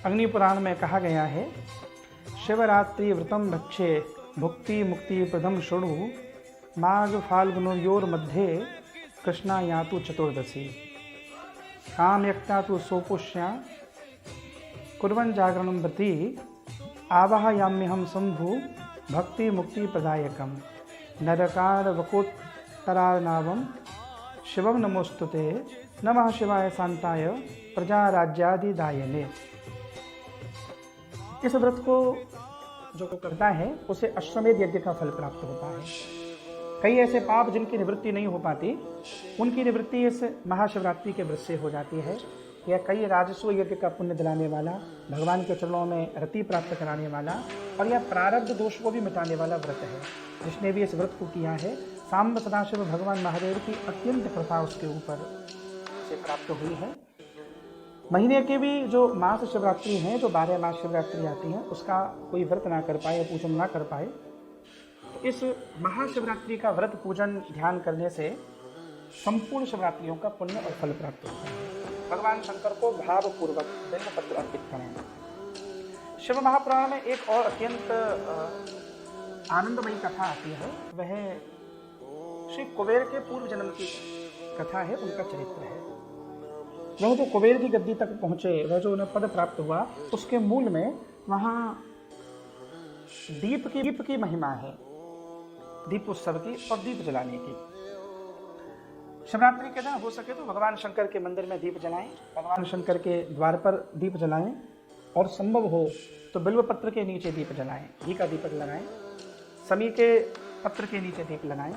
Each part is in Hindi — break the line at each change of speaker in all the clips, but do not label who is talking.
अग्नि पुराण में कहा गया है, शिवरात्रि व्रतम भक्षे भुक्ति मुक्ति प्रदम शुणु माघ फाल्गुनयोर मध्ये कृष्णा यातु चतुर्दशी काम यक्ता तु सोपुष्या कुर्वन् जागरणं प्रति आवाहयाम्यहं शंभु भक्ति मुक्ति प्रदायकम नरकार वकोत्तरार्णवं शिवम नमोस्तुते नमः शिवाय शांताय प्रजा राज्यादिदायने। इस व्रत को जो करता है उसे अश्वमेध यज्ञ का फल प्राप्त होता है। कई ऐसे पाप जिनकी निवृत्ति नहीं हो पाती, उनकी निवृत्ति इस महाशिवरात्रि के व्रत से हो जाती है। यह कई राजस्व यज्ञ का पुण्य दिलाने वाला, भगवान के चरणों में रति प्राप्त कराने वाला और यह प्रारब्ध दोष को भी मिटाने वाला व्रत है। जिसने भी इस व्रत को किया है, सांब सदाशिव भगवान महादेव की अत्यंत कृपा उसके ऊपर से प्राप्त हुई है। महीने के भी जो मास शिवरात्रि हैं, जो 12 मास शिवरात्रि आती हैं, उसका कोई व्रत ना कर पाए, पूजन ना कर पाए, तो इस महाशिवरात्रि का व्रत पूजन ध्यान करने से संपूर्ण शिवरात्रियों का पुण्य और फल प्राप्त होता है। भगवान शंकर को भावपूर्वक बेलपत्र अर्पित करें। शिव महापुराण में एक और अत्यंत आनंदमयी कथा आती है। वह श्री कुबेर के पूर्व जन्म की कथा है, उनका चरित्र है। वह जो कुबेर की गद्दी तक पहुंचे, वह जो उन्हें पद प्राप्त हुआ, उसके मूल में वहां दीप की महिमा है, दीप उत्सव की और दीप जलाने की। शिवरात्रि के दिन हो सके तो भगवान शंकर के मंदिर में दीप जलाएं, भगवान शंकर के द्वार पर दीप जलाएं और संभव हो तो बिल्व पत्र के नीचे दीप जलाएं, घी का दीपक लगाएं, समी के पत्र के नीचे दीप लगाएं।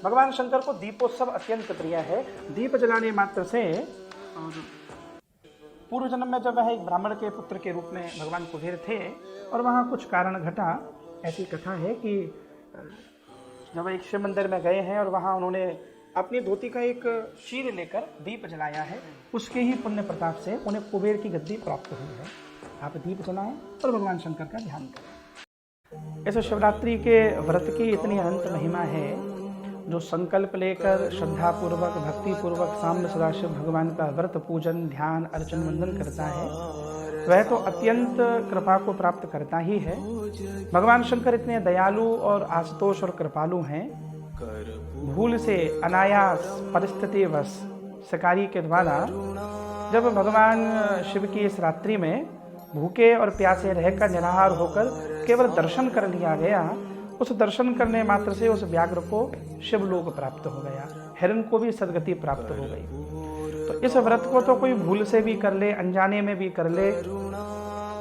भगवान शंकर को दीपोत्सव अत्यंत प्रिय है। दीप जलाने मात्र से, और पूर्व जन्म में जब वह एक ब्राह्मण के पुत्र के रूप में भगवान कुबेर थे और वहाँ कुछ कारण घटा, ऐसी कथा है कि जब एक शिव मंदिर में गए हैं और वहाँ उन्होंने अपनी धोती का एक चीर लेकर दीप जलाया है, उसके ही पुण्य प्रताप से उन्हें कुबेर की गद्दी प्राप्त हुई है। आप दीप जलाएं और भगवान शंकर का ध्यान करें। इस शिवरात्रि के व्रत की इतनी अनंत महिमा है, जो संकल्प लेकर श्रद्धापूर्वक भक्तिपूर्वक सांब सदाशिव भगवान का व्रत पूजन ध्यान अर्चन वंदन करता है, वह तो अत्यंत कृपा को प्राप्त करता ही है। भगवान शंकर इतने दयालु और आशुतोष और कृपालु हैं, भूल से अनायास परिस्थिति वश शिकारी के द्वारा जब भगवान शिव की इस रात्रि में भूखे और प्यासे रहकर निराहार होकर केवल दर्शन कर लिया गया, उस दर्शन करने मात्र से उस व्याघ्र को शिवलोक प्राप्त हो गया, हिरण को भी सदगति प्राप्त हो गई। तो इस व्रत को तो कोई भूल से भी कर ले, अनजाने में भी कर ले,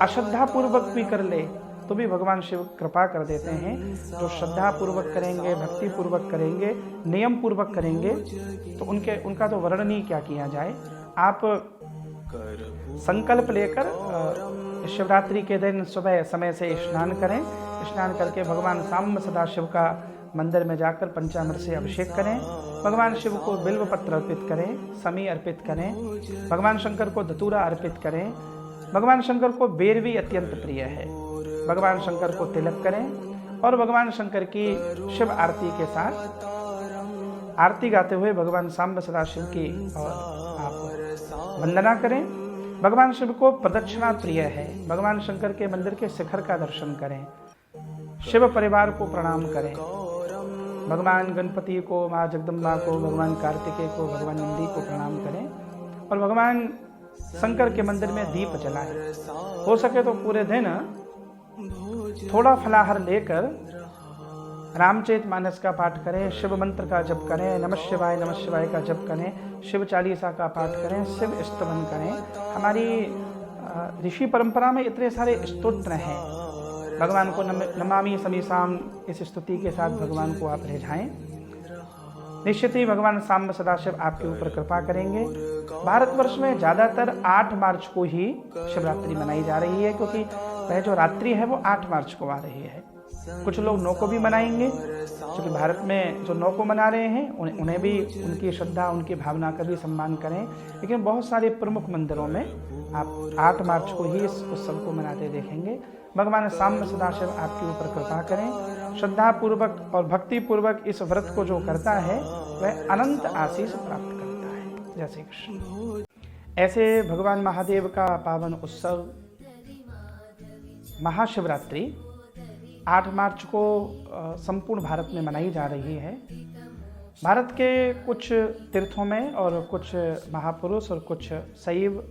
अश्रद्धा पूर्वक भी कर ले, तो भी भगवान शिव कृपा कर देते हैं। जो श्रद्धा पूर्वक करेंगे, भक्ति पूर्वक करेंगे, नियम पूर्वक करेंगे, तो उनका तो वर्णन ही क्या किया जाए। आप संकल्प लेकर शिवरात्रि के दिन सुबह समय से स्नान करें, स्नान करके भगवान सांब सदाशिव का मंदिर में जाकर पंचामृत से अभिषेक करें, भगवान शिव को बिल्व पत्र अर्पित करें, समी अर्पित करें, भगवान शंकर को धतूरा अर्पित करें। भगवान शंकर को बेर भी अत्यंत प्रिय है। भगवान शंकर को तिलक करें और भगवान शंकर की शिव आरती के साथ आरती गाते हुए भगवान सांब सदाशिव की और आप वंदना करें। भगवान शिव को प्रदक्षिणा प्रिय है। भगवान शंकर के मंदिर के शिखर का दर्शन करें, शिव परिवार को प्रणाम करें, भगवान गणपति को, माँ जगदम्बा को, भगवान कार्तिकेय को, भगवान नंदी को प्रणाम करें और भगवान शंकर के मंदिर में दीप जलाएं। हो सके तो पूरे दिन थोड़ा फलाहार लेकर रामचरित मानस का पाठ करें, शिव मंत्र का जप करें, नमः शिवाय का जप करें, शिव चालीसा का पाठ करें, शिव स्तवन करें। हमारी ऋषि परंपरा में इतने सारे स्तोत्र हैं। भगवान को नमामि समीसाम इस स्तुति के साथ भगवान को आप रिझाएं। निश्चित ही भगवान सांब सदाशिव आपके ऊपर कृपा करेंगे। भारतवर्ष में ज़्यादातर 8 मार्च को ही शिवरात्रि मनाई जा रही है, क्योंकि वह जो रात्रि है वो 8 मार्च को आ रही है। कुछ लोग 9 को भी मनाएंगे, क्योंकि भारत में जो 9 को मना रहे हैं उन्हें भी उनकी श्रद्धा, उनकी भावना का भी सम्मान करें। लेकिन बहुत सारे प्रमुख मंदिरों में आप 8 मार्च को ही इस उत्सव को मनाते देखेंगे। भगवान सांब सदाशिव आपके ऊपर कृपा करें। श्रद्धापूर्वक और भक्तिपूर्वक इस व्रत को जो करता है वह अनंत आशीष प्राप्त करता है। जय श्री कृष्ण। ऐसे भगवान महादेव का पावन उत्सव महाशिवरात्रि 8 मार्च को संपूर्ण भारत में मनाई जा रही है। भारत के कुछ तीर्थों में और कुछ महापुरुष और कुछ शैव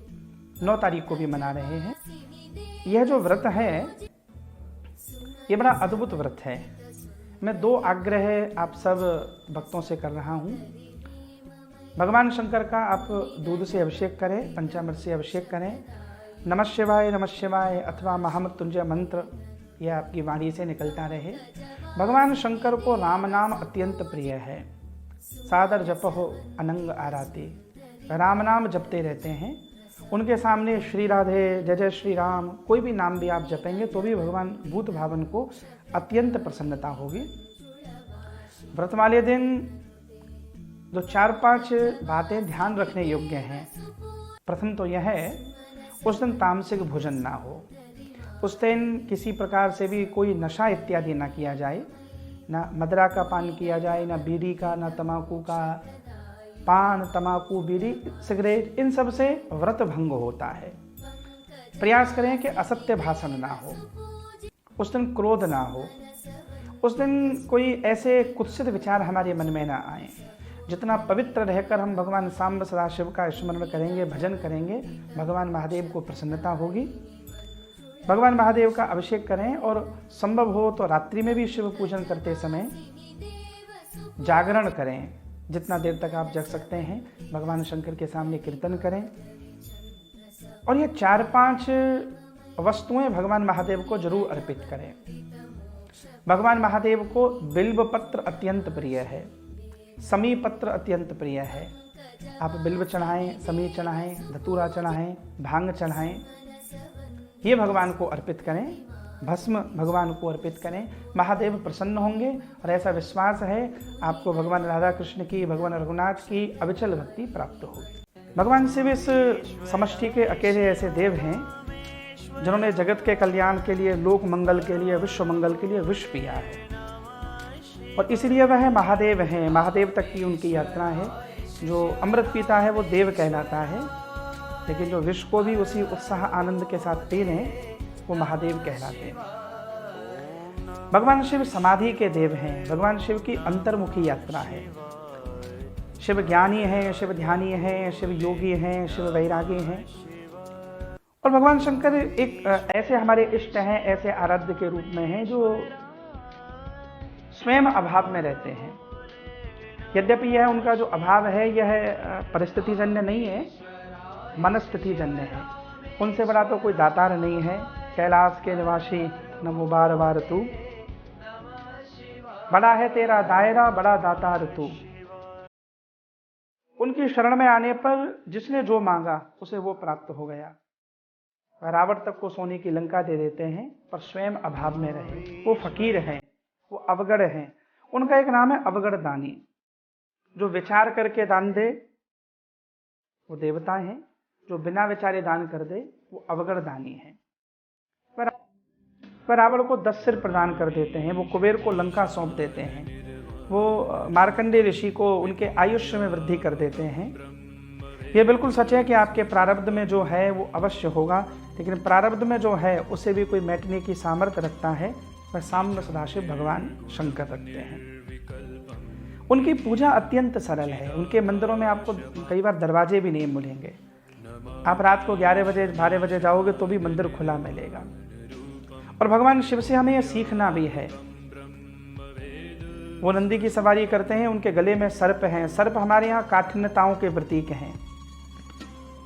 9 तारीख को भी मना रहे हैं। यह जो व्रत है ये बड़ा अद्भुत व्रत है। मैं 2 आग्रह आप सब भक्तों से कर रहा हूँ। भगवान शंकर का आप दूध से अभिषेक करें, पंचामृत से अभिषेक करें। नमः शिवाय अथवा महामृत्युंजय मंत्र यह आपकी वाणी से निकलता रहे। भगवान शंकर को राम नाम अत्यंत प्रिय है। सादर जप हो अनंग आराती, राम नाम जपते रहते हैं। उनके सामने श्री राधे, जय जय श्री राम कोई भी नाम भी आप जपेंगे तो भी भगवान भूत भावन को अत्यंत प्रसन्नता होगी। व्रत वाले दिन जो 4-5 बातें ध्यान रखने योग्य हैं। प्रथम तो यह है उस दिन तामसिक भोजन ना हो। उस दिन किसी प्रकार से भी कोई नशा इत्यादि ना किया जाए, ना मदिरा का पान किया जाए, ना बीड़ी का, ना तम्बाकू का। पान, तम्बाकू, बीड़ी, सिगरेट इन सब से व्रत भंग होता है। प्रयास करें कि असत्य भाषण ना हो, उस दिन क्रोध ना हो, उस दिन कोई ऐसे कुत्सित विचार हमारे मन में ना आए। जितना पवित्र रहकर हम भगवान सांब सदाशिव का स्मरण करेंगे, भजन करेंगे, भगवान महादेव को प्रसन्नता होगी। भगवान महादेव का अभिषेक करें और संभव हो तो रात्रि में भी शिव पूजन करते समय जागरण करें। जितना देर तक आप जग सकते हैं भगवान शंकर के सामने कीर्तन करें। और ये 4-5 वस्तुएं भगवान महादेव को जरूर अर्पित करें। भगवान महादेव को बिल्व पत्र अत्यंत प्रिय है, समी पत्र अत्यंत प्रिय है। आप बिल्व चढ़ाएं, समी चढ़ाएं, धतूरा चढ़ाएं, भांग चढ़ाएं, ये भगवान को अर्पित करें। भस्म भगवान को अर्पित करें। महादेव प्रसन्न होंगे और ऐसा विश्वास है आपको भगवान राधा कृष्ण की, भगवान रघुनाथ की अविचल भक्ति प्राप्त होगी। भगवान शिव इस समष्टि के अकेले ऐसे देव हैं जिन्होंने जगत के कल्याण के लिए, लोक मंगल के लिए, विश्व मंगल के लिए विष पिया है और इसलिए वह महादेव हैं। महादेव तक की उनकी यात्रा है। जो अमृत पीता है वो देव कहलाता है, लेकिन जो विष को भी उसी उत्साह आनंद के साथ पी लें वो महादेव कहलाते हैं। भगवान शिव समाधि के देव हैं। भगवान शिव की अंतर्मुखी यात्रा है। शिव ज्ञानी हैं, शिव ध्यानी हैं, शिव योगी हैं, शिव वैरागी हैं। और भगवान शंकर एक ऐसे हमारे इष्ट हैं, ऐसे आराध्य के रूप में हैं जो स्वयं अभाव में रहते हैं। यद्यपि यह उनका जो अभाव है यह परिस्थिति जन्य नहीं है, मनस्थिति जन्य है। उनसे बड़ा तो कोई दातार नहीं है। कैलाश के निवासी नमो बार बार तू, बड़ा है तेरा दायरा, बड़ा दातार तू। उनकी शरण में आने पर जिसने जो मांगा उसे वो प्राप्त हो गया। रावण तक को सोने की लंका दे देते हैं पर स्वयं अभाव में रहे। वो फकीर हैं, वो अवगढ़ हैं। उनका एक नाम है अवगढ़ दानी। जो विचार करके दान दे वो देवता हैं, जो बिना विचारे दान कर दे वो अवगढ़ दानी है। वह रावण को 10 सिर प्रदान कर देते हैं। वो कुबेर को लंका सौंप देते हैं। वो मार्कंडेय ऋषि को उनके आयुष्य में वृद्धि कर देते हैं। ये बिल्कुल सच है कि आपके प्रारब्ध में जो है वो अवश्य होगा, लेकिन प्रारब्ध में जो है उसे भी कोई मैटने की सामर्थ्य रखता है, वह सांब सदाशिव भगवान शंकर रखते हैं। उनकी पूजा अत्यंत सरल है। उनके मंदिरों में आपको कई बार दरवाजे भी नहीं मिलेंगे। आप रात को 11 बजे 12 बजे जाओगे तो भी मंदिर खुला मिलेगा। और भगवान शिव से हमें यह सीखना भी है। वो नंदी की सवारी करते हैं, उनके गले में सर्प हैं। सर्प हमारे यहाँ काठिन्यताओं के प्रतीक हैं।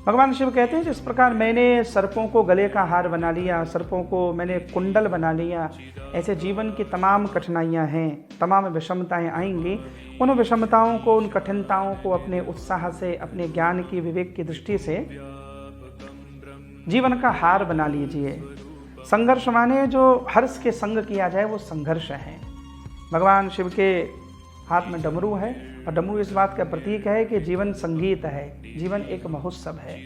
भगवान शिव कहते हैं जिस प्रकार मैंने सर्पों को गले का हार बना लिया, सर्पों को मैंने कुंडल बना लिया, ऐसे जीवन की तमाम कठिनाइयाँ हैं, तमाम विषमताएं आएंगी। उन विषमताओं को, उन कठिनताओं को अपने उत्साह से, अपने ज्ञान की, विवेक की दृष्टि से जीवन का हार बना लीजिए। संघर्ष माने जो हर्ष के संग किया जाए वो संघर्ष है। भगवान शिव के हाथ में डमरू है और डमरू इस बात का प्रतीक है कि जीवन संगीत है, जीवन एक महोत्सव है।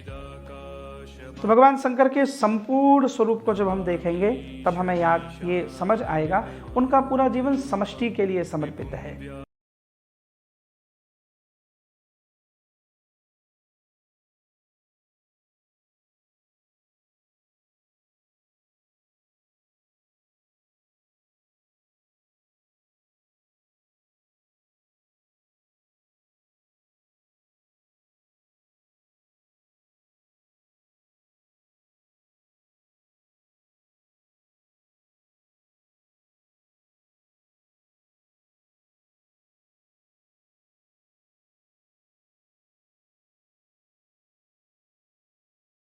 तो भगवान शंकर के संपूर्ण स्वरूप को जब हम देखेंगे तब हमें ये समझ आएगा उनका पूरा जीवन समष्टि के लिए समर्पित है।